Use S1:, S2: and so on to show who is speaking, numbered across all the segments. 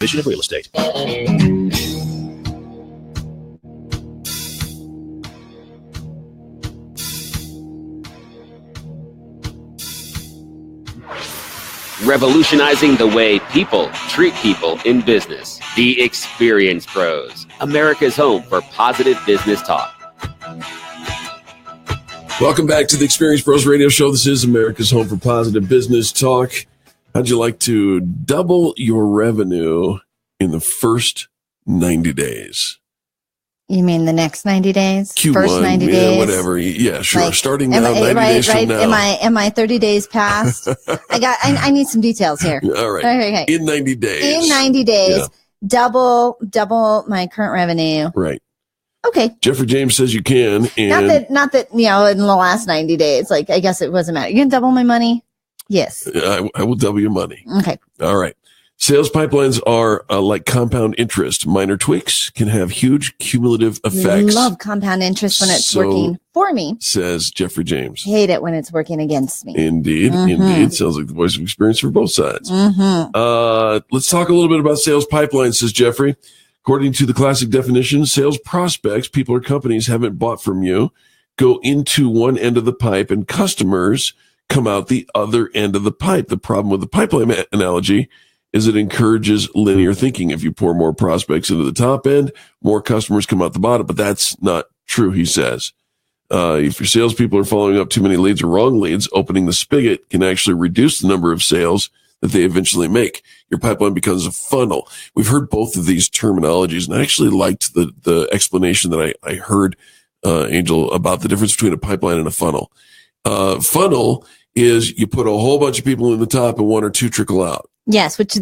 S1: Division of Real Estate.
S2: Revolutionizing the way people treat people in business. The Experience Pros, America's home for positive business talk.
S3: Welcome back to the Experience Pros Radio Show. This is America's home for positive business talk. How'd you like to double your revenue in the first 90 days?
S4: You mean the next 90 days?
S3: Q1,
S4: first 90 days?
S3: Whatever. Yeah, sure.
S4: Like,
S3: starting now, 90 days from now.
S4: Am I 30 days past? I need some details here.
S3: All right.
S4: Okay.
S3: In 90 days.
S4: In 90 days,
S3: Yeah.
S4: double my current revenue.
S3: Right.
S4: Okay.
S3: Jeffrey James says you can. And
S4: Not that, in the last 90 days, I guess it wasn't matter. You can double my money? Yes.
S3: I will double your money.
S4: Okay.
S3: All right. Sales pipelines are like compound interest. Minor tweaks can have huge cumulative effects.
S4: Love compound interest when it's working for me.
S3: Says Jeffrey James.
S4: Hate it when it's working against me.
S3: Indeed. Indeed. Sounds like the voice of experience for both sides. Let's talk a little bit about sales pipelines, says Jeffrey. According to the classic definition, sales prospects, people or companies haven't bought from you, go into one end of the pipe, and customers come out the other end of the pipe. The problem with the pipeline analogy is it encourages linear thinking. If you pour more prospects into the top end, more customers come out the bottom. But that's not true, he says. If your salespeople are following up too many leads or wrong leads, opening the spigot can actually reduce the number of sales that they eventually make. Your pipeline becomes a funnel. We've heard both of these terminologies, and I actually liked the explanation that I heard, Angel, about the difference between a pipeline and a funnel. Funnel is you put a whole bunch of people in the top and one or two trickle out.
S4: Yes, which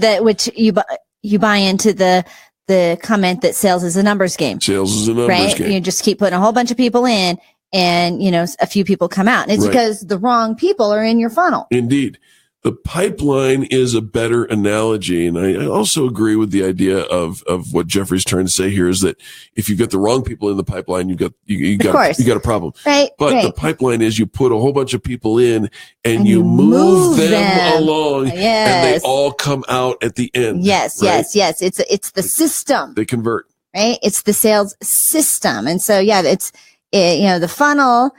S4: you buy into the comment that sales is a numbers game.
S3: Sales is a numbers game.
S4: You just keep putting a whole bunch of people in, and a few people come out. And it's because the wrong people are in your funnel.
S3: Indeed. The pipeline is a better analogy. And I also agree with the idea of what Jeffrey's trying to say here is that if you've got the wrong people in the pipeline, you got a problem.
S4: Right.
S3: But the pipeline is you put a whole bunch of people in and you move them along and they all come out at the end.
S4: Yes. It's the system.
S3: They convert.
S4: Right. It's the sales system. And so, the funnel.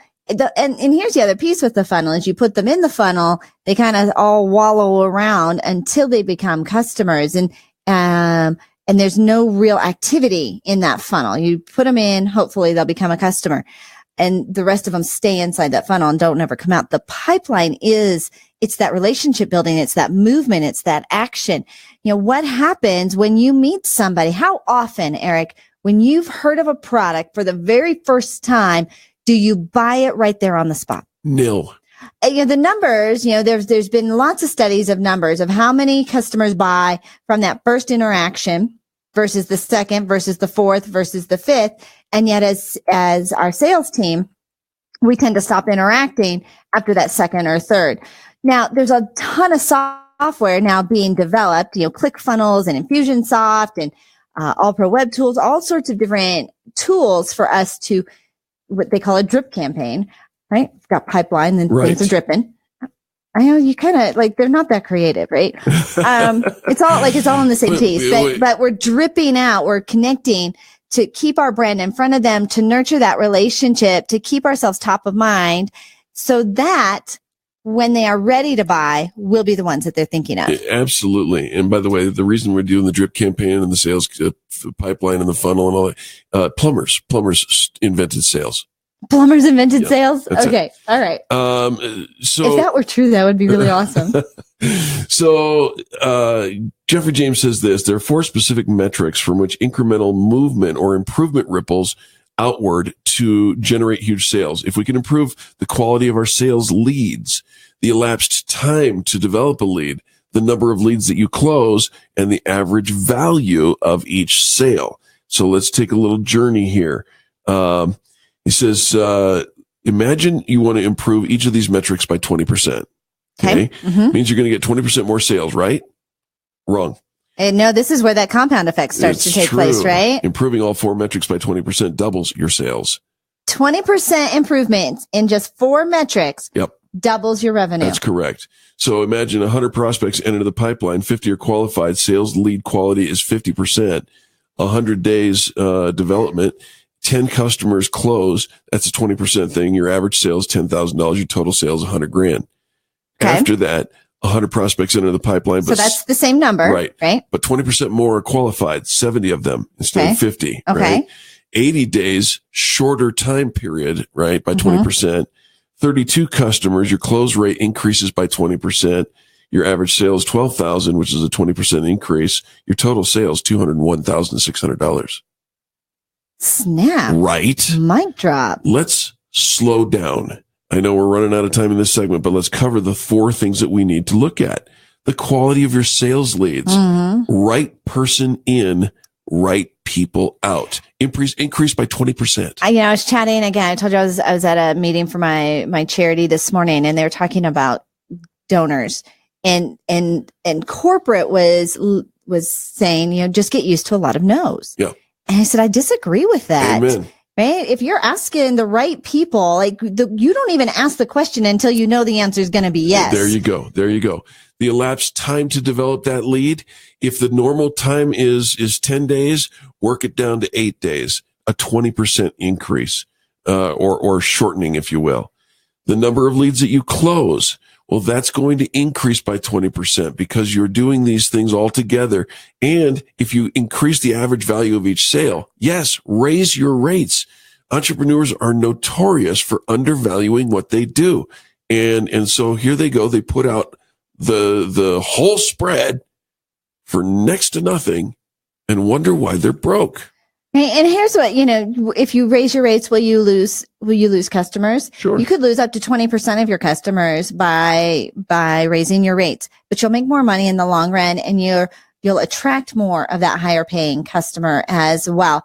S4: And here's the other piece with the funnel is you put them in the funnel, they kind of all wallow around until they become customers. And there's no real activity in that funnel. You put them in, hopefully they'll become a customer, and the rest of them stay inside that funnel and don't ever come out. The pipeline it's that relationship building. It's that movement. It's that action. What happens when you meet somebody? How often, Eric, when you've heard of a product for the very first time, do you buy it right there on the spot?
S3: Nil.
S4: The numbers, there's been lots of studies of numbers of how many customers buy from that first interaction versus the second versus the fourth versus the fifth. And yet as our sales team, we tend to stop interacting after that second or third. Now, there's a ton of software now being developed, ClickFunnels and Infusionsoft and All Pro Web Tools, all sorts of different tools for us to what they call a drip campaign, right? It's got pipeline and things are dripping. I know you kind of they're not that creative, right? It's all in the same piece, but we're dripping out. We're connecting to keep our brand in front of them, to nurture that relationship, to keep ourselves top of mind so that when they are ready to buy, we'll be the ones that they're thinking of.
S3: Absolutely. And by the way, the reason we're doing the drip campaign and the sales pipeline and the funnel and all that, plumbers invented sales.
S4: Plumbers invented sales? Okay. All right.
S3: So
S4: if that were true, that would be really awesome.
S3: So, Jeffrey James says this, there are 4 specific metrics from which incremental movement or improvement ripples outward to generate huge sales. If we can improve the quality of our sales leads, the elapsed time to develop a lead, the number of leads that you close, and the average value of each sale. So let's take a little journey here. He says, imagine you want to improve each of these metrics by 20%. Okay. Means you're going to get 20% more sales, right? Wrong.
S4: And no, this is where that compound effect starts to take place, right?
S3: Improving all 4 metrics by 20% doubles your sales.
S4: 20% improvement in just 4 metrics.
S3: Yep.
S4: doubles your revenue.
S3: That's correct. So imagine 100 prospects enter the pipeline, 50 are qualified. Sales lead quality is 50%. 100 days development, 10 customers close. That's a 20% thing. Your average sales $10,000. Your total sales $100,000. Okay. After that, 100 prospects enter the pipeline.
S4: So that's the same number, right?
S3: But 20% more are qualified, 70 of them instead of 50,
S4: okay.
S3: Right? 80 days, shorter time period, right? By 20%. 32 customers, your close rate increases by 20%. Your average sales $12,000, which is a 20% increase. Your total sales $201,600.
S4: Snap.
S3: Right?
S4: Mic drop.
S3: Let's slow down. I know we're running out of time in this segment, but let's cover the 4 things that we need to look at. The quality of your sales leads. Right person in, right people out. Increase by 20%.
S4: I was chatting again. I told you I was at a meeting for my charity this morning, and they were talking about donors, and corporate was saying, just get used to a lot of no's.
S3: Yeah.
S4: And I said, I disagree with that.
S3: Amen.
S4: Right? If you're asking the right people, you don't even ask the question until you know the answer is going to be yes.
S3: There you go. The elapsed time to develop that lead. If the normal time is 10 days, work it down to 8 days, a 20% increase, or shortening, if you will. The number of leads that you close, well, that's going to increase by 20% because you're doing these things all together. And if you increase the average value of each sale, yes, raise your rates. Entrepreneurs are notorious for undervaluing what they do. And so here they go. They put out the whole spread for next to nothing and wonder why they're broke.
S4: And here's what, if you raise your rates, will you lose customers?
S3: Sure.
S4: You could lose up to 20% of your customers by raising your rates, but you'll make more money in the long run, and you'll attract more of that higher paying customer as well.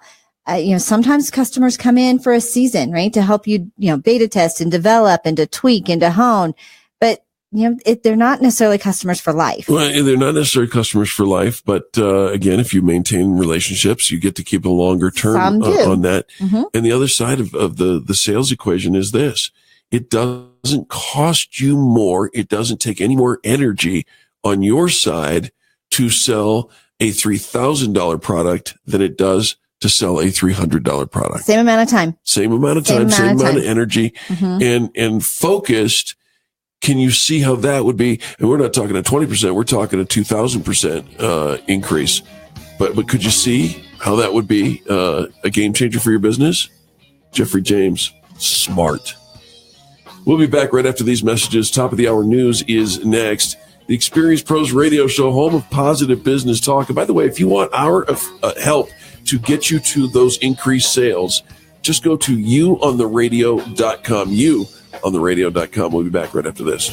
S4: Sometimes customers come in for a season, right? To help you, beta test and develop and to tweak and to hone. But they're not necessarily customers for life.
S3: Well, they're not necessarily customers for life, but again, if you maintain relationships, you get to keep a longer term on that. And the other side of the sales equation is this. It doesn't cost you more. It doesn't take any more energy on your side to sell a $3,000 product than it does to sell a $300 product.
S4: Same amount of time.
S3: Same amount of energy, and focused. Can you see how that would be? And we're not talking a 20%, we're talking a 2,000% increase. But could you see how that would be a game changer for your business? Jeffrey James, smart. We'll be back right after these messages. Top of the hour news is next. The Experience Pros Radio Show, home of positive business talk. And by the way, if you want our help to get you to those increased sales, just go to youontheradio.com. youontheradio.com. We'll be back right after this.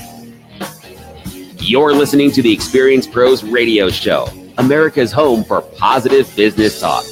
S2: You're listening to the Experience Pros Radio Show, America's home for positive business talk.